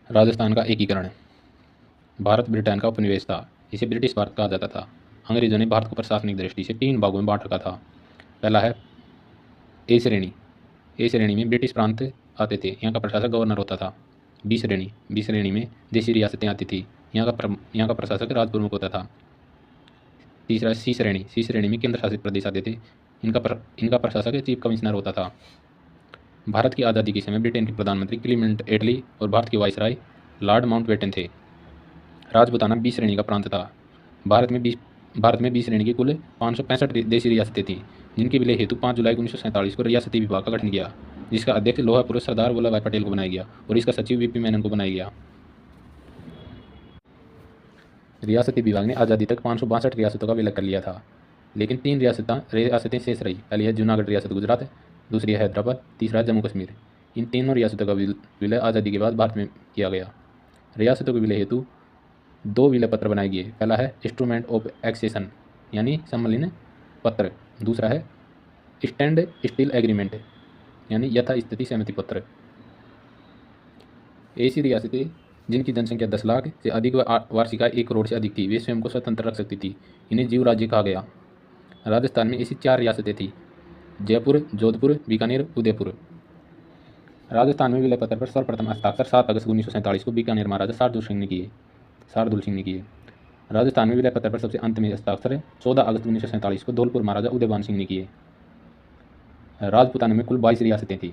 राजस्थान का एकीकरण। भारत ब्रिटेन का उपनिवेश था। इसे ब्रिटिश भारत कहा जाता था। अंग्रेजों ने भारत को प्रशासनिक दृष्टि से 3 भागों में बांट रखा था। पहला है ए श्रेणी। ए श्रेणी में ब्रिटिश प्रांत आते थे, यहाँ का प्रशासक गवर्नर होता था। बी श्रेणी। बी श्रेणी में देशी रियासतें आती थी, यहाँ का प्रशासक राजप्रमुख होता था। तीसरा सी श्रेणी। सी श्रेणी में केंद्र शासित प्रदेश आते थे, इनका प्रशासक चीफ कमिश्नर होता था। भारत की आज़ादी के समय ब्रिटेन के प्रधानमंत्री क्लीमेंट एटली और भारत के वायसराय लॉर्ड माउंटबेटन थे। राजपूताना बी श्रेणी का प्रांत था। भारत में बी श्रेणी की कुल 565 देशी रियासतें थीं, जिनके विलय हेतु 5 जुलाई 1947 को रियासती विभाग का गठन किया, जिसका अध्यक्ष लोहा पुरुष सरदार वल्लभ भाई पटेल को बनाया गया और इसका सचिव वीपी मेनन को बनाया गया। रियासती विभाग ने आज़ादी तक 562 रियासतों का विलय कर लिया था, लेकिन 3 रियासतें शेष रही। पहली है जूनागढ़ रियासत गुजरात, दूसरी है हैदराबाद, तीसरा है जम्मू कश्मीर। इन तीनों रियासतों का विलय आज़ादी के बाद भारत में किया गया। रियासतों के विलय हेतु 2 विलय पत्र बनाए गए। पहला है इंस्ट्रूमेंट ऑफ एक्सेशन यानी सम्मलिन पत्र, दूसरा है स्टैंड स्टिल एग्रीमेंट यानी यथास्थिति सहमति पत्र। ऐसी रियासतें जिनकी जनसंख्या 10 लाख से अधिक व वार्षिक आय 1 करोड़ से अधिक थी, वे स्वयं को स्वतंत्र रख सकती थी। इन्हें जीव राज्य कहा गया। राजस्थान में ऐसी 4 रियासतें थी: जयपुर, जोधपुर, बीकानेर, उदयपुर। राजस्थान में विलय पत्र पर सर्वप्रथम हस्ताक्षर 7 अगस्त 1947 को बीकानेर महाराजा शार्दुल सिंह ने किए। राजस्थान में विलय पत्र पर सबसे अंत में हस्ताक्षर 14 अगस्त 1947 को धौलपुर महाराजा उदयभान सिंह ने किए। राजपूताना में कुल 22 रियासतें थीं।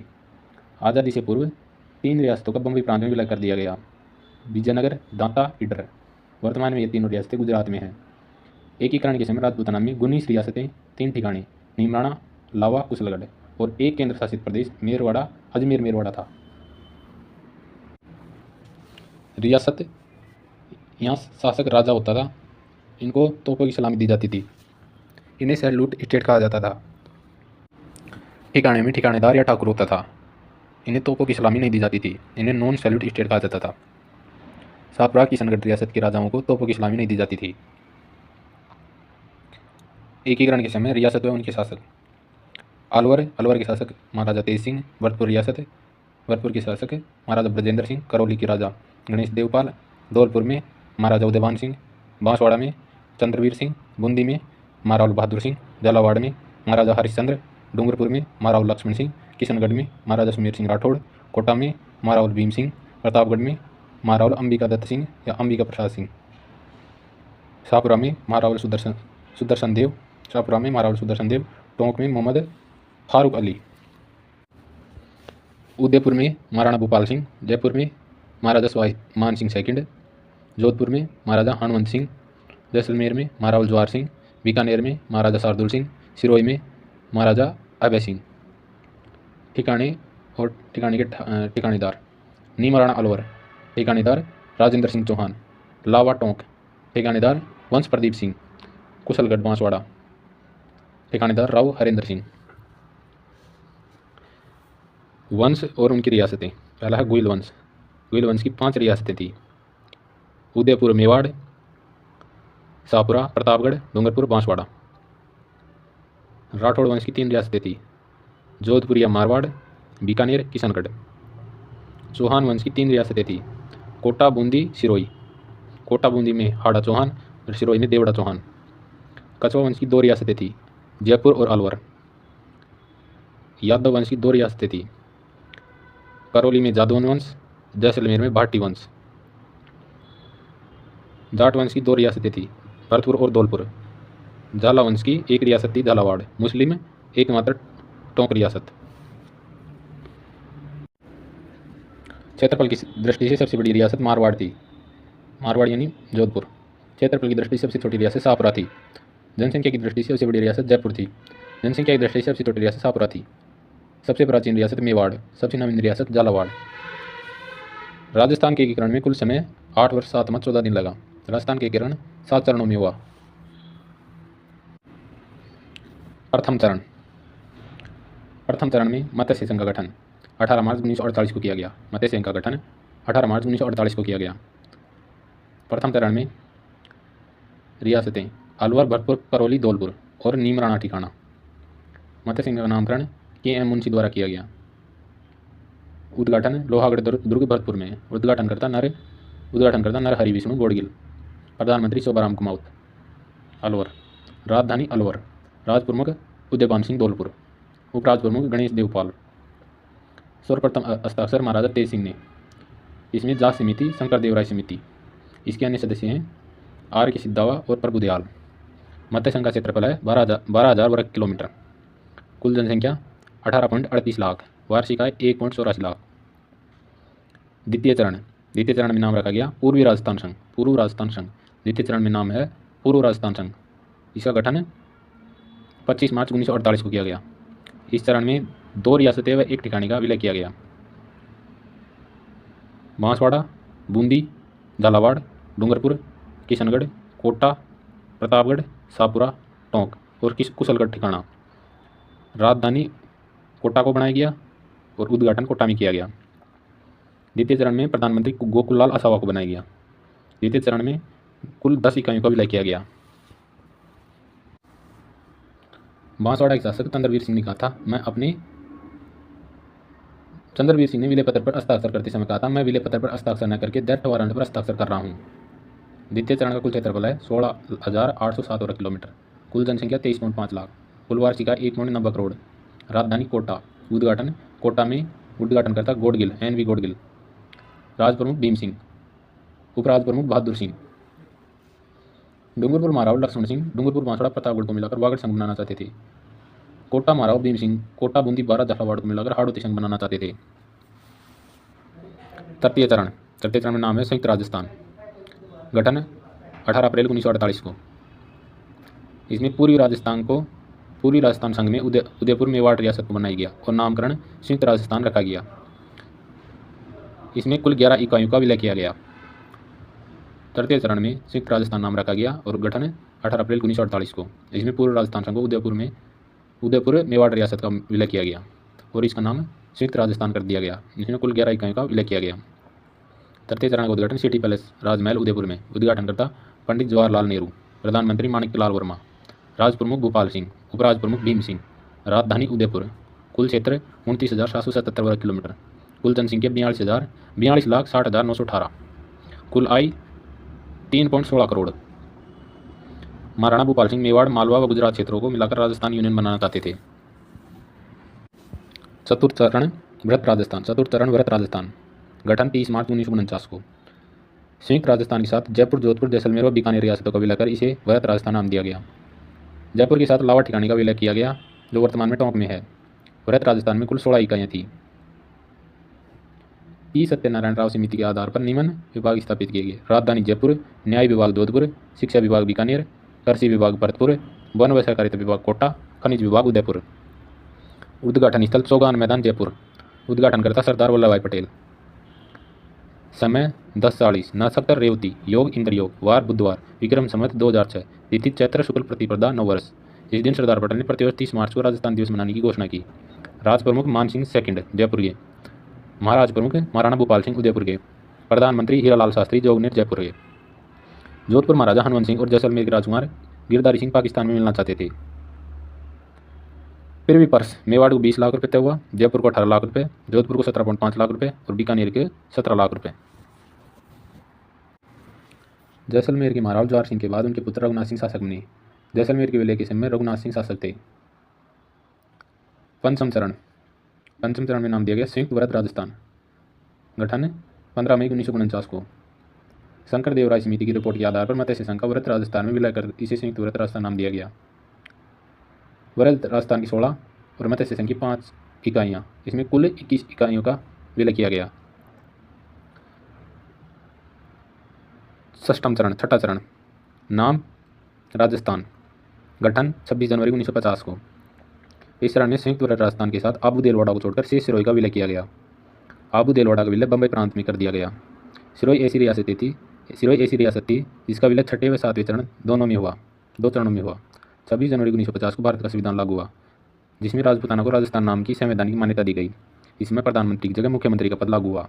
आज़ादी से पूर्व 3 रियासतों का बम्बई प्रांत में विलय कर दिया गया: विजयनगर, दांता, इडर। वर्तमान में ये तीनों रियासतें गुजरात में हैं। एकीकरण के समय राजपूताना में 19 रियासतें, 3 ठिकाने नीमराणा, लावा, कुशलगढ़ और एक केंद्र शासित प्रदेश मेरवाड़ा, अजमेर मेरवाड़ा था। रियासत, यहाँ शासक राजा होता था। इनको तोपों की सलामी दी जाती थी। इन्हें सैल्यूट स्टेट कहा जाता था। ठिकाने में ठिकानेदार या ठाकुर होता था। इन्हें तोपों की सलामी नहीं दी जाती थी। इन्हें नॉन सैल्यूट स्टेट कहा जाता था। सापरा किशनगढ़ रियासत के राजाओं को तोपों की सलामी नहीं दी जाती थी। एकीकरण के समय रियासत व उनके शासक: अलवर के शासक महाराजा तेज सिंह, भरतपुर के शासक महाराजा ब्रजेंद्र सिंह, करौली के राजा गणेश देवपाल, धौलपुर में महाराजा उदयभान सिंह, बांसवाड़ा में चंद्रवीर सिंह, बूंदी में महाराव बहादुर सिंह, झालावाड़ में महाराजा हरिश्चंद्र, डूंगरपुर में महाराव लक्ष्मण सिंह, किशनगढ़ में महाराजा सुमेर सिंह राठौड़, कोटा में महाराव भीम सिंह, प्रतापगढ़ में महाराव अंबिका दत्त सिंह या अंबिका प्रसाद सिंह, शाहपुरा में महाराव सुदर्शन देव, टोंक में मोहम्मद फारूक अली, उदयपुर में महाराणा भूपाल सिंह, जयपुर में महाराजा सवाई मान सिंह सेकंड, जोधपुर में महाराजा हनुमंत सिंह, जैसलमेर में महाराव जवाहर सिंह, बीकानेर में महाराजा शार्दुल सिंह, सिरोही में महाराजा अभय सिंह। ठिकाने और ठिकाने के ठिकानेदार: नीमराणा अलवर, ठिकानेदार राजेंद्र सिंह चौहान, लावा टोंक, ठिकानेदार वंश प्रदीप सिंह, कुशलगढ़ बांसवाड़ा, ठिकानेदार राव हरेंद्र सिंह। वंश और उनकी रियासतें: पहला है गुइल वंश। गुइल वंश की 5 रियासतें थी: उदयपुर मेवाड़, शाहपुरा, प्रतापगढ़, डूंगरपुर, बांसवाड़ा। राठौड़ वंश की 3 रियासतें थी: जोधपुर या मारवाड़, बीकानेर, किशनगढ़। चौहान वंश की 3 रियासतें थी: कोटा, बूंदी, सिरोही। कोटा बूंदी में हाड़ा चौहान और सिरोही में देवड़ा चौहान। कछवा वंश की 2 रियासतें थी: जयपुर और अलवर। यादव वंश की 2 रियासतें थी: करौली में जादौन वंश, जैसलमेर में भाटी वंश। जाट वंश की 2 रियासतें थी: भरतपुर और धौलपुर। झाला वंश की 1 रियासत थी: झालावाड़। मुस्लिम एकमात्र टोंक रियासत। क्षेत्रफल की दृष्टि से सबसे बड़ी रियासत मारवाड़ थी। मारवाड़ यानी जोधपुर। क्षेत्रफल की दृष्टि से सबसे छोटी रियासत शाहपुरा थी। जनसंख्या की दृष्टि से सबसे बड़ी रियासत जयपुर थी। जनसंख्या की दृष्टि से सबसे छोटी रियासत शाहपुरा थी। सबसे प्राचीन रियासत मेवाड़, सबसे नवीन रियासत झालावाड़। राजस्थान के एकीकरण में कुल समय 8 वर्ष 7 माह 14 दिन लगा। राजस्थान के एकीकरण 7 चरणों में हुआ। प्रथम चरण में मत्स्य संघ का गठन 18 मार्च 1948 को किया गया। मत्स्य संघ का गठन 18 मार्च 1948 को किया गया। प्रथम चरण में रियासतें अलवर, भरतपुर, करौली, धौलपुर और नीमराणा ठिकाना। मत्स्य संघ का नामकरण के एम मुंशी द्वारा किया गया। उद्घाटन लोहागढ़ दुर्ग भरतपुर में। उद्घाटन करता नर हरि विष्णु गोडगिल। प्रधानमंत्री शोभाराम कुमाऊत अलवर। राजधानी अलवर। राज प्रमुख उदयपान सिंह धौलपुर। उपराज प्रमुख गणेश देवपाल। सर्वप्रथम हस्ताक्षर महाराजा तेज सिंह ने। इसमें जाट समिति शंकर देवराय समिति। इसके अन्य सदस्य हैं आर के सिद्धावा और प्रभु दयाल। मत्स्य संघ का क्षेत्रफल है 12,000 वर्ग किलोमीटर। कुल जनसंख्या 18.38 लाख। वार्षिक आय 1.84 लाख। द्वितीय चरण में नाम रखा गया पूर्व राजस्थान संघ। द्वितीय चरण में नाम है पूर्व राजस्थान संघ। इसका गठन 25 मार्च 1948 को किया गया। इस चरण में 2 रियासतें व 1 ठिकाने का विलय किया गया। बांसवाड़ा, बूंदी, झालावाड़, डूंगरपुर, किशनगढ़, कोटा, प्रतापगढ़, शाहपुरा, टोंक और कुशलगढ़ ठिकाना। राजधानी कोटा को बनाया गया और उद्घाटन कोटा में किया गया। द्वितीय चरण में प्रधानमंत्री गोकुललाल आसावा को बनाया गया। द्वितीय चरण में कुल 10 इकाइयों का विलय किया गया। बांसवाड़ा के शासक चंद्रवीर सिंह ने कहा था चंद्रवीर सिंह ने विलय पत्र पर हस्ताक्षर करते समय कहा था, मैं विलय पत्र पर हस्ताक्षर न करके दैट वारंट पर हस्ताक्षर कर रहा हूँ। द्वितीय चरण का कुल क्षेत्रफल है 16,807 वर्ग किलोमीटर। कुल जनसंख्या 23.5 लाख। कुल वार्षिक आय 1.90 करोड़। राजधानी कोटा। उद्घाटन कोटा में। उद्घाटन करता गोडगिल NV गोडगिल। राज प्रमुख भीम सिंह। उपराज प्रमुख बहादुर सिंह। डूंगरपुर महाराव लक्ष्मण सिंह डूंगरपुर बांसवाड़ा प्रतापगढ़ को मिलाकर वागड़ संघ बनाना चाहते थे। कोटा महाराव भीम सिंह कोटा बूंदी बारा झालावाड़ को मिलाकर हाड़ौती संघ बनाना चाहते थे। तृतीय चरण में नाम है संयुक्त राजस्थान। गठन 18 अप्रैल 1948 को। इसमें पूर्वी राजस्थान संघ में उदयपुर मेवाड़ रियासत को बनाया गया और नामकरण संयुक्त राजस्थान रखा गया। इसमें कुल 11 इकाइयों का विलय किया गया। तृतीय चरण में संयुक्त राजस्थान नाम रखा गया और गठन 18 अप्रैल 1948 को। इसमें पूर्व राजस्थान संघ को उदयपुर मेवाड़ रियासत का विलय किया गया और इसका नाम संयुक्त राजस्थान कर दिया गया। इसमें कुल 11 इकाइयों का विलय किया गया। तृतीय चरण का उद्घाटन सिटी पैलेस राजमहल उदयपुर में। उद्घाटन करता पंडित जवाहरलाल नेहरू। प्रधानमंत्री माणिक्यलाल वर्मा। राज प्रमुख भूपाल सिंह। उपराज प्रमुख भीम सिंह। राजधानी उदयपुर। कुल क्षेत्र 29,777 वर्ग किलोमीटर। कुल जनसंख्या 42,60,918। कुल आय 3.16 करोड़। महाराणा भूपाल सिंह मेवाड़ मालवा व गुजरात क्षेत्रों को मिलाकर राजस्थान यूनियन बनाना चाहते थे। चतुर्थ चरण वृहत राजस्थान। गठन 30 मार्च 1949 को। संयुक्त राजस्थान के साथ जयपुर, जोधपुर, जैसलमेर और बीकानेर रियासतों का विलय कर इसे वृहत राजस्थान नाम दिया गया। जयपुर के साथ लावा ठिकाने का विलय किया गया जो वर्तमान में टोंक में है। वृहत राजस्थान में कुल 16 इकाइयाँ थी। पी सत्यनारायण राव समिति के आधार पर निम्न विभाग स्थापित किए गए। राजधानी जयपुर, न्याय विभाग जोधपुर, शिक्षा विभाग बीकानेर, कृषि विभाग भरतपुर, वन व सहकारिता विभाग कोटा, खनिज विभाग उदयपुर। उद्घाटन स्थल चौगान मैदान जयपुर। उद्घाटन करता सरदार वल्लभ भाई पटेल। समय 10:40। नक्षत्र रेवती। योग इंद्र योग। वार बुधवार। विक्रम संवत 2006। तिथि चैत्र शुक्ल प्रतिपदा 9 वर्ष। इस दिन सरदार पटेल ने प्रतिवर्ष 30 मार्च को राजस्थान दिवस मनाने की घोषणा की। राज प्रमुख मान सिंह सेकंड जयपुर के। महाराज प्रमुख महाराणा भूपाल सिंह उदयपुर के। प्रधानमंत्री हीरालाल शास्त्री जोगनेर जयपुर के। जोधपुर महाराजा हनुमंत सिंह और जैसलमेर के राजकुमार गिरधारी सिंह पाकिस्तान में मिलना चाहते थे। फिर भी पर्स मेवाड़ को 20 लाख रुपये तय हुआ, जयपुर को 18 लाख रुपये, जोधपुर को 17.5 लाख रुपये और बीकानेर के 17 लाख रुपये। जैसलमेर के महाराज जवाहर सिंह के बाद उनके पुत्र रघुनाथ सिंह शासक बने। जैसलमेर के विलय के समय रघुनाथ सिंह शासक थे। पंचम चरण में नाम दिया गया संयुक्त वृहत राजस्थान। गठन 15 मई 1949 को। शंकर देवराय समिति की रिपोर्ट के आधार पर मत्स्य संघ का वृहत राजस्थान में विलय कर इसे संयुक्त वृहत राजस्थान नाम दिया गया। वृहत राजस्थान की 16 और मत्स्य संघ की 5 इकाइयाँ। इसमें कुल 21 इकाइयों का विलय किया गया। छठा चरण नाम राजस्थान। गठन 26 जनवरी 1950 को। इस चरण में संयुक्त वृहत राजस्थान के साथ आबू देलवाड़ा को छोड़कर शेष सिरोही का विलय किया गया। आबू देलवाड़ा का विलय बम्बई प्रांत में कर दिया गया। सिरोही ऐसी रियासत थी जिसका विलय 6वें व 7वें चरण दो चरणों में हुआ। 26 जनवरी 1950 को भारत का संविधान लागू हुआ जिसमें राजपूताना को राजस्थान नाम की संवैधानिक मान्यता दी गई। इसमें प्रधानमंत्री की जगह मुख्यमंत्री का पद लागू हुआ।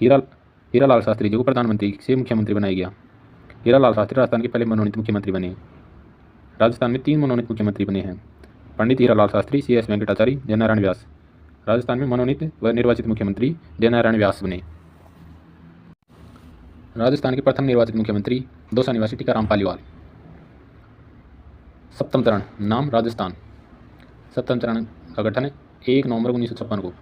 हीरालाल शास्त्री जी को प्रधानमंत्री से मुख्यमंत्री बनाया गया। हीरालाल शास्त्री राजस्थान के पहले मनोनीत मुख्यमंत्री बने। राजस्थान में 3 मनोनीत मुख्यमंत्री बने हैं। पंडित हीरालाल शास्त्री, CS वेंकटाचारी, जयनारायण व्यास। राजस्थान में मनोनीत व निर्वाचित मुख्यमंत्री जयनारायण व्यास बने। राजस्थान के प्रथम निर्वाचित मुख्यमंत्री दौसा निवासी टीकाराम पालीवाल। सप्तम चरण, नाम राजस्थान। सप्तम चरण का गठन 1 नवंबर 1956 को।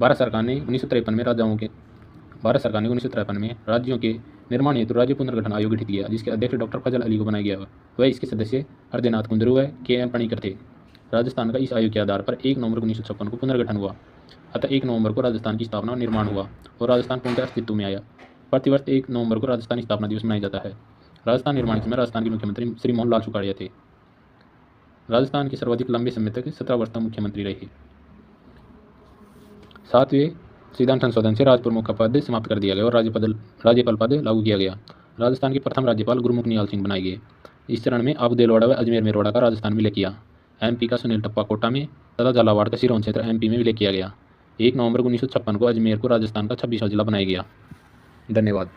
भारत सरकार ने 1953 में राज्यों के निर्माण हेतु राज्य पुनर्गठन आयोग गठित किया, जिसके अध्यक्ष डॉक्टर फजल अली को बनाया गया। वह इसके सदस्य हरदेनाथ कुंजरू व के.एम. पणिकर थे। राजस्थान का इस आयोग के आधार पर 1 नवंबर 1956 को पुनर्गठन हुआ। अतः 1 नवंबर को राजस्थान की स्थापना और निर्माण हुआ और राजस्थान पूर्णतः अस्तित्व में आया। प्रतिवर्ष 1 नवंबर को राजस्थान स्थापना दिवस मनाया जाता है। राजस्थान निर्माण के समय राजस्थान के मुख्यमंत्री श्री मोहन लाल सुखाड़िया थे। राजस्थान के सर्वाधिक लंबे समय तक 17 वर्ष तक मुख्यमंत्री रहे। 7वें संविधान संशोधन से राजप्रमुख का पद समाप्त कर दिया गया और राज्यपाल पद लागू किया गया। राजस्थान के प्रथम राज्यपाल गुरमुख निहाल सिंह बनाए गए। इस चरण में अब देलवाड़ा व अजमेर मेरवाड़ा का राजस्थान विलय किया। MP का सुनील टप्पा कोटा में तथा झालावाड़ का सिरोंज क्षेत्र MP में विलय किया गया। 1 नवंबर 1956 को अजमेर को राजस्थान का 26वां जिला बनाया गया। धन्यवाद।